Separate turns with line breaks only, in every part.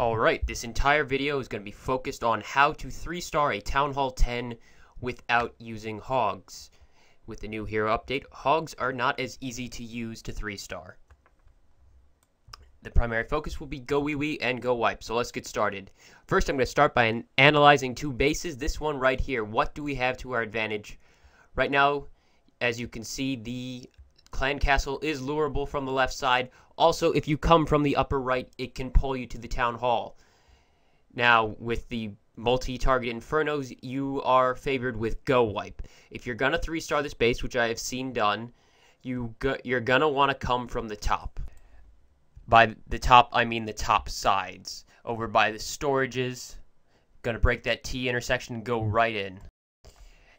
Alright, this entire video is going to be focused on how to 3-star a Townhall 10 without using Hogs. With the new hero update, Hogs are not as easy to use to 3-star. The primary focus will be Go Wee Wee and Go Wipe, so let's get started. First, I'm going to start by analyzing two bases. This one right here, what do we have to our advantage? Right now, as you can see, the clan castle is lurable from the left side. Also, if you come from the upper right, it can pull you to the town hall. Now, with the multi-target infernos, you are favored with Go Wipe. If you're gonna 3-star this base, which I have seen done, you're gonna want to come from the top. By the top, I mean the top sides. Over by the storages, gonna break that T intersection and go right in.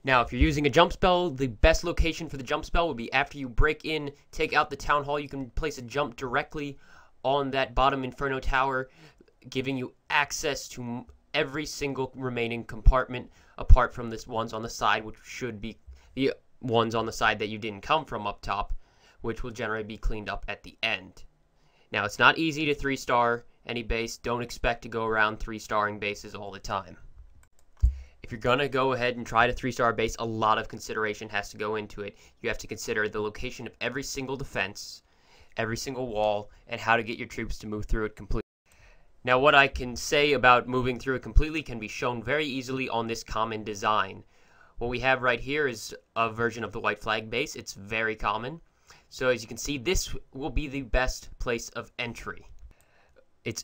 Now, if you're using a jump spell, the best location for the jump spell would be after you break in, take out the town hall. You can place a jump directly on that bottom inferno tower, giving you access to every single remaining compartment apart from this ones on the side, which should be the ones on the side that you didn't come from up top, which will generally be cleaned up at the end. Now, it's not easy to 3-star any base. Don't expect to go around 3-starring bases all the time. If you're going to go ahead and try to 3-star a base, a lot of consideration has to go into it. You have to consider the location of every single defense, every single wall, and how to get your troops to move through it completely. Now, what I can say about moving through it completely can be shown very easily on this common design. What we have right here is a version of the white flag base. It's very common. So as you can see, this will be the best place of entry.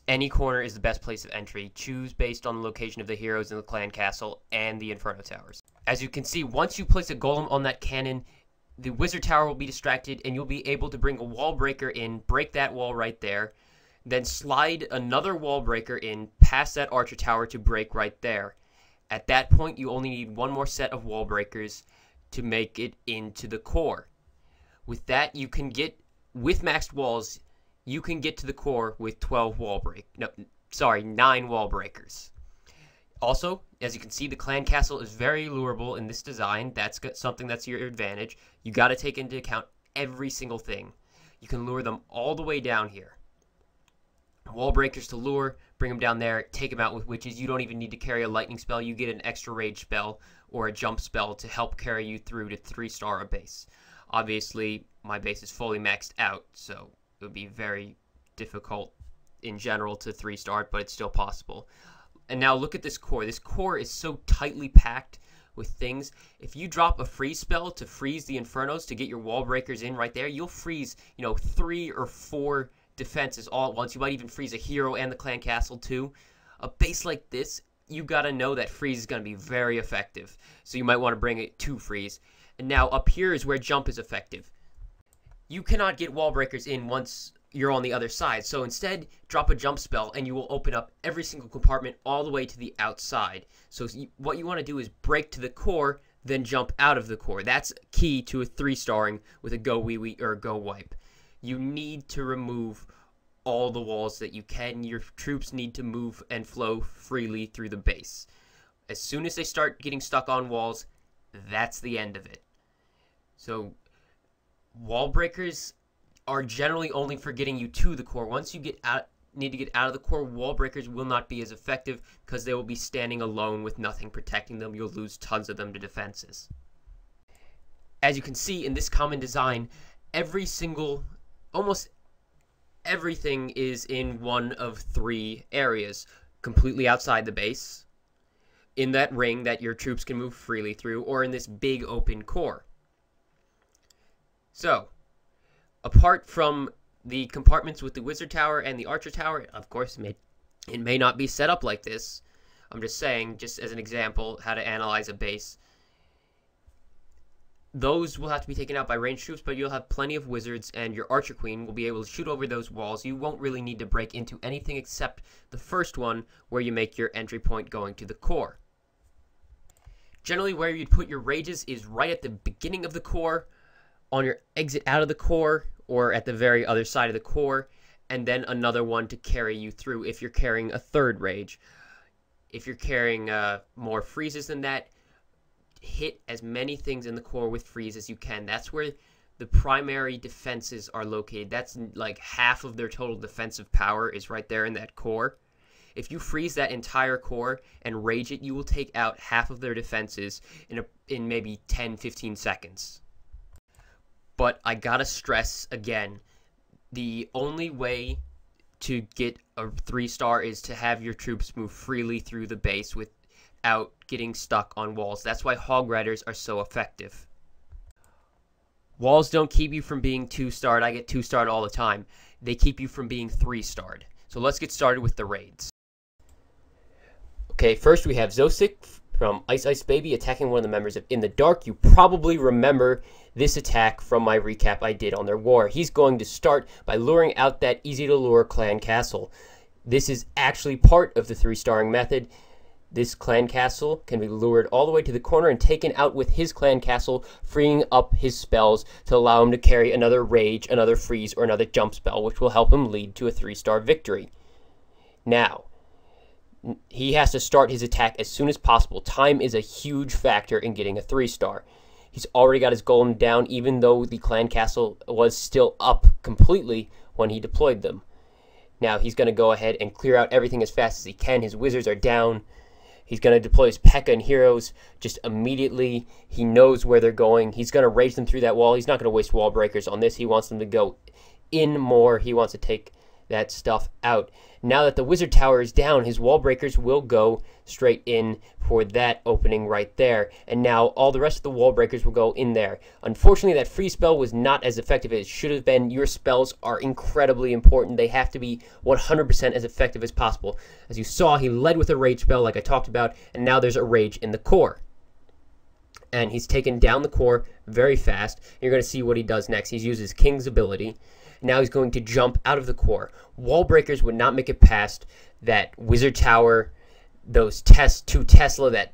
Any corner is the best place of entry. Choose based on the location of the heroes in the clan castle and the inferno towers. As you can see, once you place a golem on that cannon, the wizard tower will be distracted and you'll be able to bring a wall breaker in, break that wall right there, then slide another wall breaker in past that archer tower to break right there. At that point, you only need one more set of wall breakers to make it into the core. With that, you can get, with maxed walls, you can get to the core with 9 wall breakers. Also, as you can see, the clan castle is very lurable in this design. That's something that's your advantage. You got to take into account every single thing. You can lure them all the way down here. Wall breakers to lure, bring them down there, take them out with witches. You don't even need to carry a lightning spell. You get an extra rage spell or a jump spell to help carry you through to 3-star a base. Obviously, my base is fully maxed out, so it would be very difficult in general to 3-star it, but it's still possible. And now look at this core. This core is so tightly packed with things. If you drop a freeze spell to freeze the infernos to get your wall breakers in right there, you'll freeze, 3 or 4 defenses all at once. You might even freeze a hero and the clan castle too. A base like this, you gotta know that freeze is gonna be very effective. So you might want to bring it to freeze. And now up here is where jump is effective. You cannot get wall breakers in once you're on the other side, so instead drop a jump spell and you will open up every single compartment all the way to the outside. So what you want to do is break to the core, then jump out of the core. That's key to a 3-starring with a Go Wee Wee or a Go Wipe. You need to remove all the walls that you can. Your troops need to move and flow freely through the base. As soon as they start getting stuck on walls, that's the end of it. So wall breakers are generally only for getting you to the core. Once you need to get out of the core, wall breakers will not be as effective because they will be standing alone with nothing protecting them. You'll lose tons of them to defenses. As you can see in this common design, almost everything is in one of 3 areas. Completely outside the base, in that ring that your troops can move freely through, or in this big open core. So, apart from the compartments with the wizard tower and the archer tower, of course, it may not be set up like this. I'm just saying, just as an example, how to analyze a base. Those will have to be taken out by ranged troops, but you'll have plenty of wizards, and your archer queen will be able to shoot over those walls. You won't really need to break into anything except the first one, where you make your entry point going to the core. Generally, where you'd put your rages is right at the beginning of the core, on your exit out of the core, or at the very other side of the core, and then another one to carry you through if you're carrying a 3rd rage. If you're carrying more freezes than that, hit as many things in the core with freeze as you can. That's where the primary defenses are located. That's like half of their total defensive power is right there in that core. If you freeze that entire core and rage it, you will take out half of their defenses in maybe 10-15 seconds. But I gotta stress again, the only way to get a 3-star is to have your troops move freely through the base without getting stuck on walls. That's why Hog Riders are so effective. Walls don't keep you from being 2-starred. I get 2-starred all the time. They keep you from being 3-starred. So let's get started with the raids. Okay, first we have Zosik from Ice Ice Baby attacking one of the members of In the Dark. You probably remember this attack from my recap I did on their war. He's going to start by luring out that easy-to-lure clan castle. This is actually part of the 3-starring method. This clan castle can be lured all the way to the corner and taken out with his clan castle, freeing up his spells to allow him to carry another rage, another freeze, or another jump spell, which will help him lead to a 3-star victory. Now, he has to start his attack as soon as possible. Time is a huge factor in getting a 3-star. He's already got his golem down, even though the clan castle was still up completely when he deployed them. Now, he's going to go ahead and clear out everything as fast as he can. His wizards are down. He's going to deploy his PEKKA and heroes just immediately. He knows where they're going. He's going to rage them through that wall. He's not going to waste Wallbreakers on this. He wants them to go in more. He wants to take that stuff out. Now that the wizard tower is down, his Wallbreakers will go straight in for that opening right there. And now all the rest of the Wallbreakers will go in there. Unfortunately, that free spell was not as effective as it should have been. Your spells are incredibly important. They have to be 100% as effective as possible. As you saw, he led with a rage spell like I talked about, and now there's a rage in the core. And he's taken down the core very fast. You're going to see what he does next. He uses King's ability. Now he's going to jump out of the core. Wallbreakers would not make it past that wizard tower, those two Tesla, that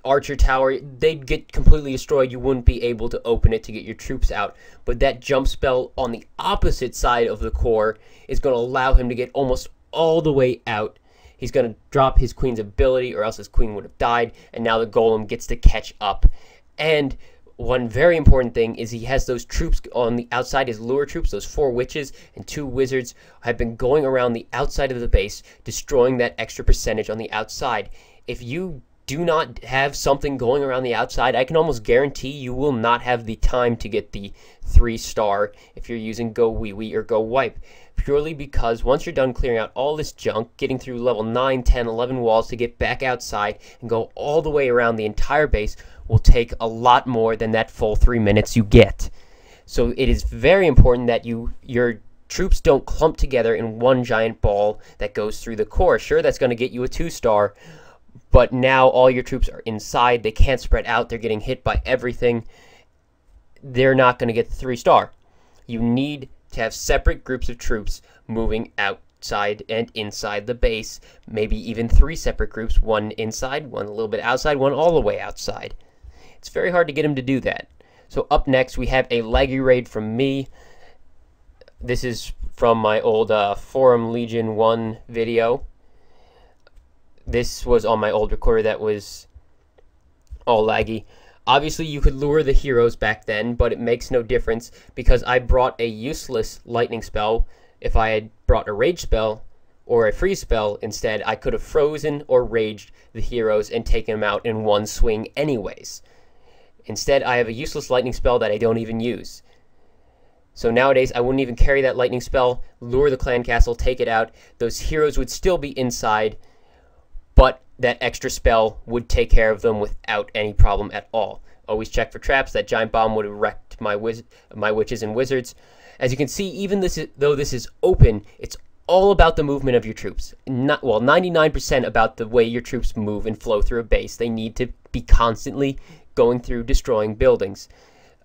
archer tower. They'd get completely destroyed. You wouldn't be able to open it to get your troops out. But that jump spell on the opposite side of the core is going to allow him to get almost all the way out. He's going to drop his queen's ability, or else his queen would have died, and now the golem gets to catch up. And one very important thing is he has those troops on the outside, his lure troops, those 4 witches and 2 wizards have been going around the outside of the base, destroying that extra percentage on the outside. If you do not have something going around the outside, I can almost guarantee you will not have the time to get the 3-star if you're using Go Wee Wee or Go Wipe. Purely because once you're done clearing out all this junk, getting through level 9, 10, 11 walls to get back outside and go all the way around the entire base will take a lot more than that full 3 minutes you get. So it is very important that your troops don't clump together in one giant ball that goes through the core. Sure, that's going to get you a 2-star, but now all your troops are inside. They can't spread out. They're getting hit by everything. They're not going to get the 3-star. You need to have separate groups of troops moving outside and inside the base. Maybe even 3 separate groups, one inside, one a little bit outside, one all the way outside. It's very hard to get him to do that. So up next we have a Leggy Raid from me. This is from my old Forum Legion 1 video. This was on my old recorder that was all laggy. Obviously, you could lure the heroes back then, but it makes no difference because I brought a useless lightning spell. If I had brought a rage spell or a freeze spell instead, I could have frozen or raged the heroes and taken them out in one swing anyways. Instead, I have a useless lightning spell that I don't even use. So nowadays, I wouldn't even carry that lightning spell, lure the clan castle, take it out. Those heroes would still be inside, but that extra spell would take care of them without any problem at all. Always check for traps. That giant bomb would have wrecked my witches and wizards. As you can see, even though this is open, it's all about the movement of your troops. 99% about the way your troops move and flow through a base. They need to be constantly going through destroying buildings.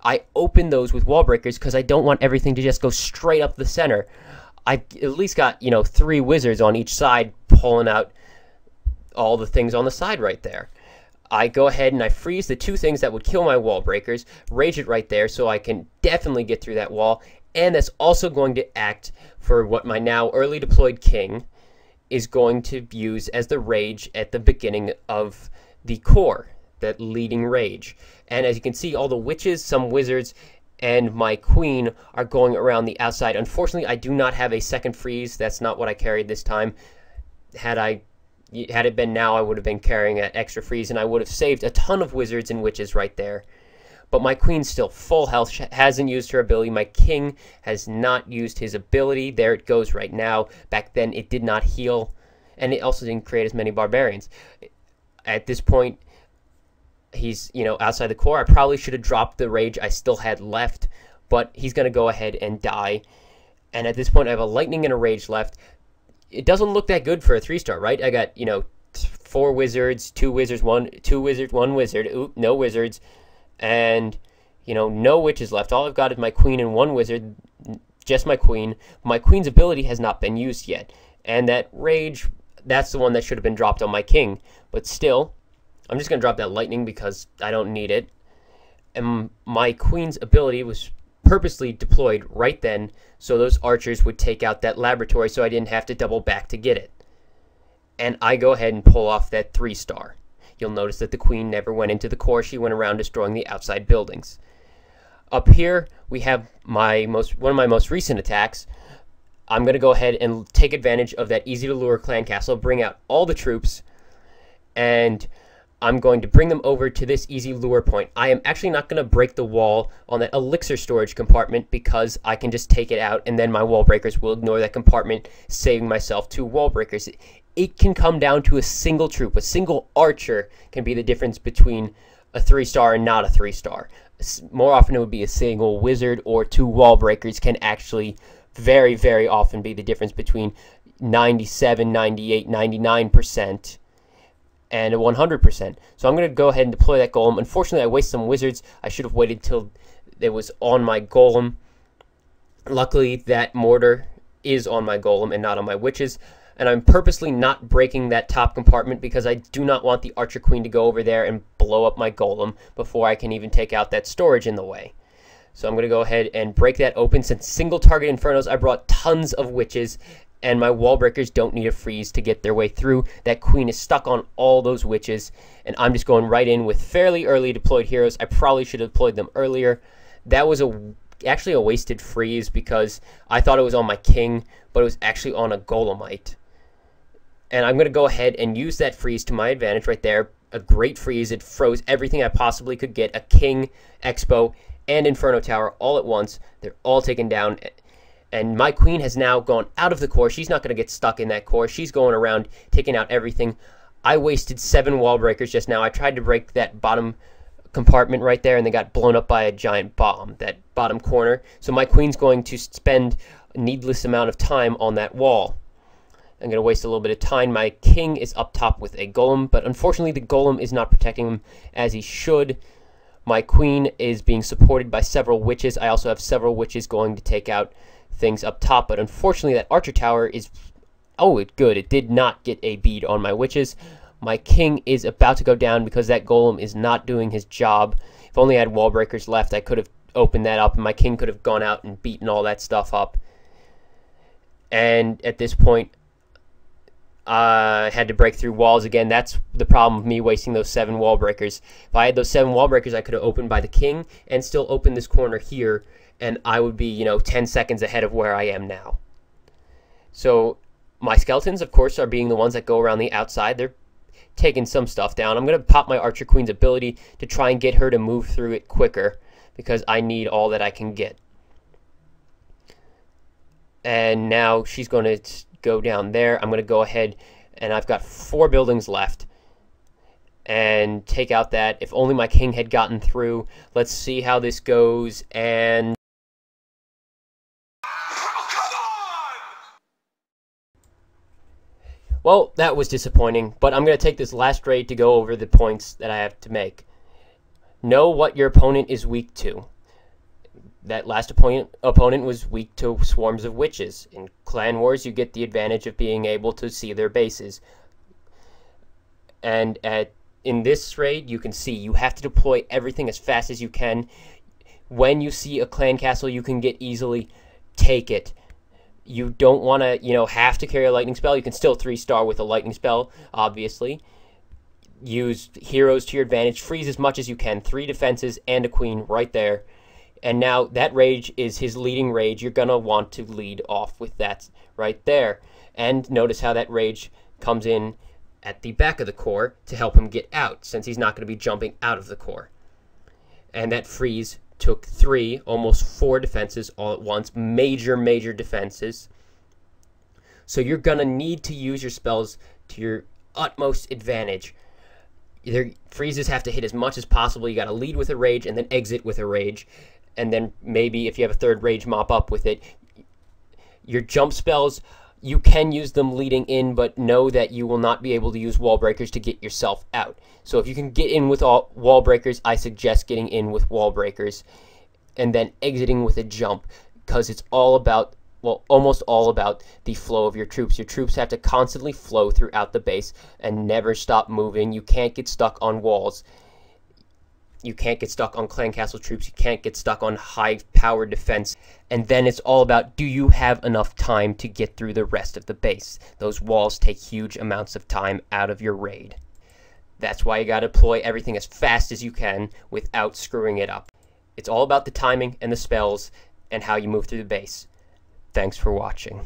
I open those with Wallbreakers because I don't want everything to just go straight up the center. I at least got, 3 wizards on each side pulling out all the things on the side right there. I go ahead and I freeze the 2 things that would kill my Wallbreakers, rage it right there so I can definitely get through that wall, and that's also going to act for what my now early deployed king is going to use as the rage at the beginning of the core, that leading rage. And as you can see, all the witches, some wizards, and my queen are going around the outside. Unfortunately, I do not have a second freeze. That's not what I carried this time. had it been now, I would have been carrying that extra freeze, and I would have saved a ton of wizards and witches right there. But my queen's still full health, hasn't used her ability. My king has not used his ability. There it goes right now. Back then, it did not heal, and it also didn't create as many barbarians. At this point, he's, outside the core. I probably should have dropped the rage I still had left, but he's going to go ahead and die. And at this point, I have a lightning and a rage left. It doesn't look that good for a 3-star, right? I got, 4 wizards, 2 wizards, 1 wizard. Oop, no wizards. And, no witches left. All I've got is my queen and 1 wizard, just my queen. My queen's ability has not been used yet. And that rage, that's the one that should have been dropped on my king. But still, I'm just going to drop that lightning because I don't need it. And my queen's ability was purposely deployed right then so those archers would take out that laboratory so I didn't have to double back to get it. And I go ahead and pull off that 3-star. You'll notice that the queen never went into the core. She went around destroying the outside buildings. Up here, we have one of my most recent attacks. I'm going to go ahead and take advantage of that easy-to-lure clan castle, bring out all the troops, and I'm going to bring them over to this easy lure point. I am actually not going to break the wall on that elixir storage compartment because I can just take it out, and then my Wallbreakers will ignore that compartment, saving myself 2 Wallbreakers. It can come down to a single troop. A single archer can be the difference between a 3-star and not a 3-star. More often it would be a single wizard, or 2 Wallbreakers can actually very, very often be the difference between 97, 98, 99% and a 100%. So I'm going to go ahead and deploy that golem. Unfortunately, I wasted some wizards. I should have waited till it was on my golem. Luckily, that mortar is on my golem and not on my witches. And I'm purposely not breaking that top compartment because I do not want the archer queen to go over there and blow up my golem before I can even take out that storage in the way. So I'm going to go ahead and break that open. Since single target infernos, I brought tons of witches, and my Wallbreakers don't need a freeze to get their way through. That queen is stuck on all those witches, and I'm just going right in with fairly early deployed heroes. I probably should have deployed them earlier. That was actually a wasted freeze because I thought it was on my king, but it was actually on a Golemite. And I'm going to go ahead and use that freeze to my advantage right there. A great freeze. It froze everything I possibly could get. A king, expo, and inferno tower all at once. They're all taken down. And my queen has now gone out of the core. She's not going to get stuck in that core. She's going around taking out everything. I wasted 7 Wallbreakers just now. I tried to break that bottom compartment right there, and they got blown up by a giant bomb, that bottom corner. So my queen's going to spend a needless amount of time on that wall. I'm going to waste a little bit of time. My king is up top with a golem, but unfortunately the golem is not protecting him as he should. My queen is being supported by several witches. I also have several witches going to take out things up top, but unfortunately that archer tower is... Oh, good. It did not get a bead on my witches. My king is about to go down because that golem is not doing his job. If only I had Wallbreakers left, I could have opened that up, and my king could have gone out and beaten all that stuff up. And at this point, I had to break through walls again. That's the problem of me wasting those 7 Wallbreakers. If I had those 7 Wallbreakers, I could have opened by the king and still opened this corner here, and I would be, 10 seconds ahead of where I am now. So my skeletons, of course, are being the ones that go around the outside. They're taking some stuff down. I'm going to pop my Archer Queen's ability to try and get her to move through it quicker because I need all that I can get. And now she's going to go down there. I'm going to go ahead, and I've got 4 buildings left and take out that. If only my king had gotten through. Let's see how this goes. And well, that was disappointing, but I'm going to take this last raid to go over the points that I have to make. Know what your opponent is weak to. That last opponent was weak to swarms of witches. In Clan Wars, you get the advantage of being able to see their bases. And in this raid, you can see you have to deploy everything as fast as you can. When you see a clan castle you can get easily, take it. You don't want to, have to carry a lightning spell. You can still 3-star with a lightning spell, obviously. Use heroes to your advantage. Freeze as much as you can. 3 defenses and a queen right there. And now that rage is his leading rage. You're going to want to lead off with that right there. And notice how that rage comes in at the back of the core to help him get out, since he's not going to be jumping out of the core. And that freeze took 3, almost 4 defenses all at once. Major defenses. So you're going to need to use your spells to your utmost advantage. Their freezes have to hit as much as possible. You got to lead with a rage and then exit with a rage. And then maybe if you have a third rage, mop up with it. Your jump spells, you can use them leading in, but know that you will not be able to use Wallbreakers to get yourself out. So if you can get in with all Wallbreakers, I suggest getting in with Wallbreakers and then exiting with a jump, because it's all about, well, almost all about the flow of your troops. Your troops have to constantly flow throughout the base and never stop moving. You can't get stuck on walls. You can't get stuck on clan castle troops. You can't get stuck on high power defense. And then it's all about, do you have enough time to get through the rest of the base? Those walls take huge amounts of time out of your raid. That's why you gotta deploy everything as fast as you can without screwing it up. It's all about the timing and the spells and how you move through the base. Thanks for watching.